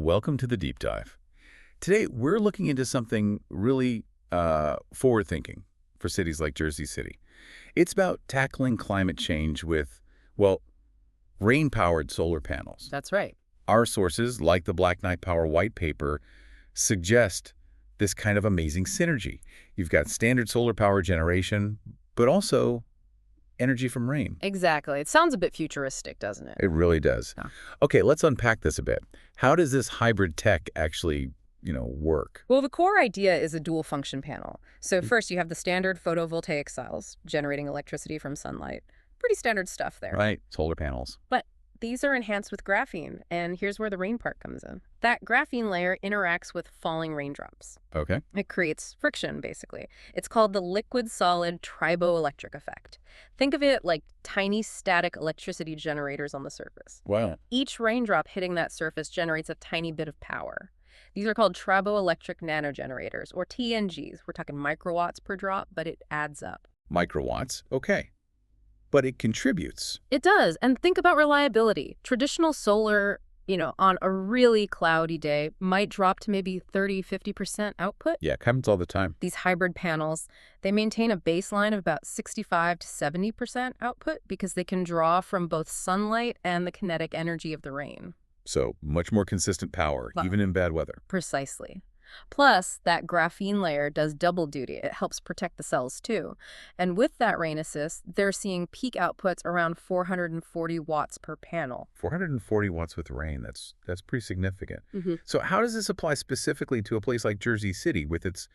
welcome to the deep dive. Today, we're looking into something really forward-thinking for cities like Jersey City. It's about tackling climate change with, well, rain-powered solar panels. That's right. Our sources, like the Black Knight Power white paper, suggest this kind of amazing synergy. You've got standard solar power generation, but also energy from rain. Exactly. It sounds a bit futuristic, doesn't it? It really does. Yeah. Okay, let's unpack this a bit. How does this hybrid tech actually, work? Well, the core idea is a dual function panel. So first you have the standard photovoltaic cells generating electricity from sunlight. Pretty standard stuff there. Right, solar panels. But these are enhanced with graphene, and here's where the rain part comes in. That graphene layer interacts with falling raindrops. Okay. It creates friction, basically. It's called the liquid-solid triboelectric effect. Think of it like tiny static electricity generators on the surface. Wow. Each raindrop hitting that surface generates a tiny bit of power. These are called triboelectric nanogenerators, or TNGs. We're talking microwatts per drop, but it adds up. Microwatts, okay. But it contributes. It does. And think about reliability. Traditional solar, on a really cloudy day might drop to maybe 30–50% output. Yeah, it happens all the time. These hybrid panels, they maintain a baseline of about 65–70% output because they can draw from both sunlight and the kinetic energy of the rain. So much more consistent power, Wow. even in bad weather. Precisely. Plus, that graphene layer does double duty. It helps protect the cells, too. And with that rain assist, they're seeing peak outputs around 440 watts per panel. 440 watts with rain, that's pretty significant. Mm-hmm. So how does this apply specifically to a place like Jersey City with its,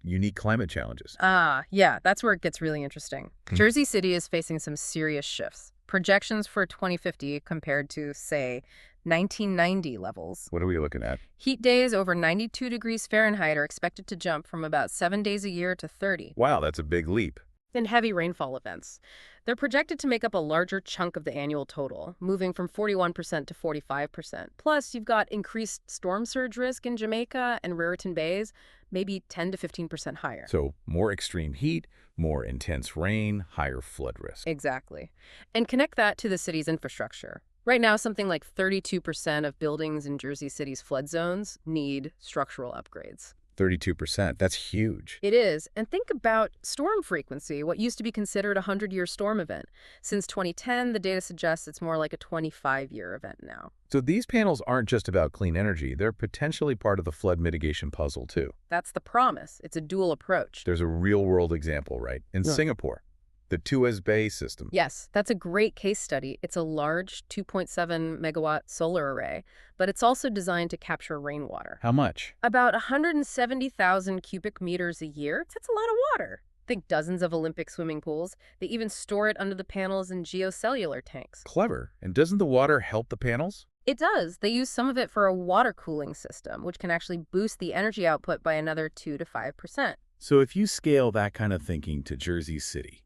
unique climate challenges? Yeah, that's where it gets really interesting. Jersey City is facing some serious shifts. Projections for 2050 compared to, say, 1990 levels. What are we looking at? Heat days over 92 degrees Fahrenheit are expected to jump from about 7 days a year to 30. Wow, that's a big leap. And heavy rainfall events. They're projected to make up a larger chunk of the annual total, moving from 41% to 45%. Plus, you've got increased storm surge risk in Jamaica and Raritan Bays, maybe 10–15% higher. So more extreme heat, more intense rain, higher flood risk. Exactly. And connect that to the city's infrastructure. Right now, something like 32% of buildings in Jersey City's flood zones need structural upgrades. 32%, that's huge. It is. And think about storm frequency, what used to be considered a 100-year storm event. Since 2010, the data suggests it's more like a 25-year event now. So these panels aren't just about clean energy. They're potentially part of the flood mitigation puzzle, too. That's the promise. It's a dual approach. There's a real-world example, right? In Singapore, the Tuas Bay system. Yes, that's a great case study. It's a large 2.7 megawatt solar array, but it's also designed to capture rainwater. How much? About 170,000 cubic meters a year. That's a lot of water. Think dozens of Olympic swimming pools. They even store it under the panels in geocellular tanks. Clever. And doesn't the water help the panels? It does. They use some of it for a water cooling system, which can actually boost the energy output by another 2–5%. So if you scale that kind of thinking to Jersey City,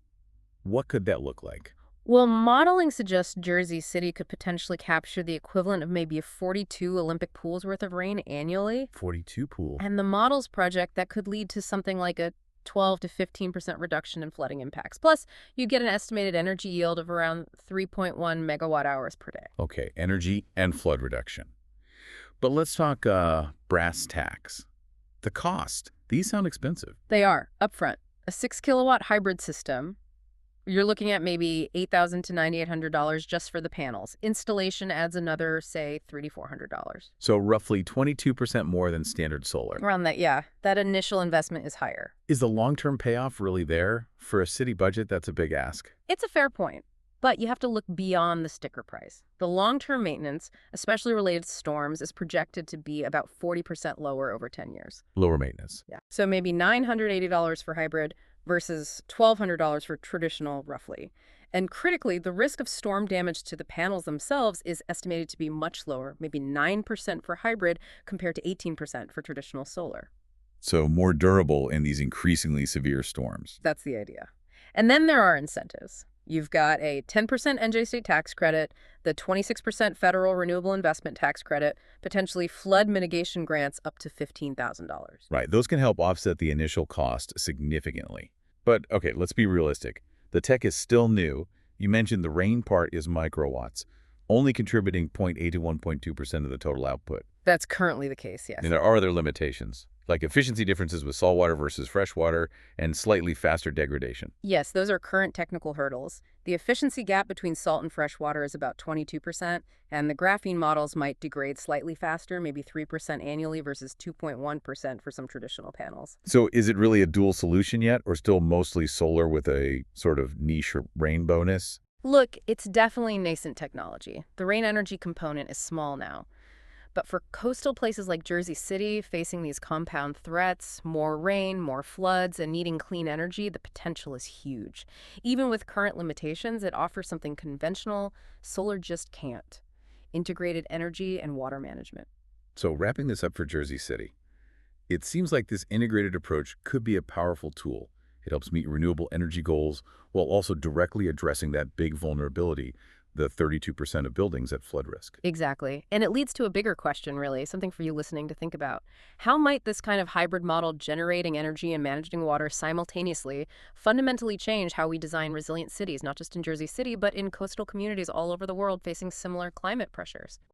what could that look like? Well, modeling suggests Jersey City could potentially capture the equivalent of maybe 42 Olympic pools worth of rain annually. 42 pool. And the models project that could lead to something like a 12–15% reduction in flooding impacts. Plus, you get an estimated energy yield of around 3.1 megawatt hours per day. Okay, energy and flood reduction. But let's talk brass tacks. The cost. These sound expensive. They are, upfront. A 6-kilowatt hybrid system, you're looking at maybe $8,000 to $9,800 just for the panels. Installation adds another, say, $3,400. So roughly 22% more than standard solar. Around that, yeah. That initial investment is higher. Is the long-term payoff really there? For a city budget, that's a big ask. It's a fair point, but you have to look beyond the sticker price. The long-term maintenance, especially related to storms, is projected to be about 40% lower over 10 years. Lower maintenance. Yeah. So maybe $980 for hybrid, versus $1,200 for traditional, roughly. And critically, the risk of storm damage to the panels themselves is estimated to be much lower, maybe 9% for hybrid compared to 18% for traditional solar. So more durable in these increasingly severe storms. That's the idea. And then there are incentives. You've got a 10% NJ state tax credit, the 26% federal renewable investment tax credit, potentially flood mitigation grants up to $15,000. Right. Those can help offset the initial cost significantly. But, okay, let's be realistic. The tech is still new. You mentioned the rain part is microwatts, only contributing 0.8 to 1.2% of the total output. That's currently the case, And yes. there are other limitations, like efficiency differences with saltwater versus freshwater and slightly faster degradation. Yes, those are current technical hurdles. The efficiency gap between salt and fresh water is about 22%, and the graphene models might degrade slightly faster, maybe 3% annually versus 2.1% for some traditional panels. So is it really a dual solution yet, or still mostly solar with a sort of niche or rain bonus? Look, it's definitely nascent technology. The rain energy component is small now. But for coastal places like Jersey City, facing these compound threats, more rain, more floods, and needing clean energy, the potential is huge. Even with current limitations, it offers something conventional solar just can't: integrated energy and water management. So wrapping this up for Jersey City, it seems like this integrated approach could be a powerful tool. It helps meet renewable energy goals while also directly addressing that big vulnerability, the 32% of buildings at flood risk. Exactly. And it leads to a bigger question, really, something for you listening to think about. How might this kind of hybrid model, generating energy and managing water simultaneously, fundamentally change how we design resilient cities, not just in Jersey City, but in coastal communities all over the world facing similar climate pressures?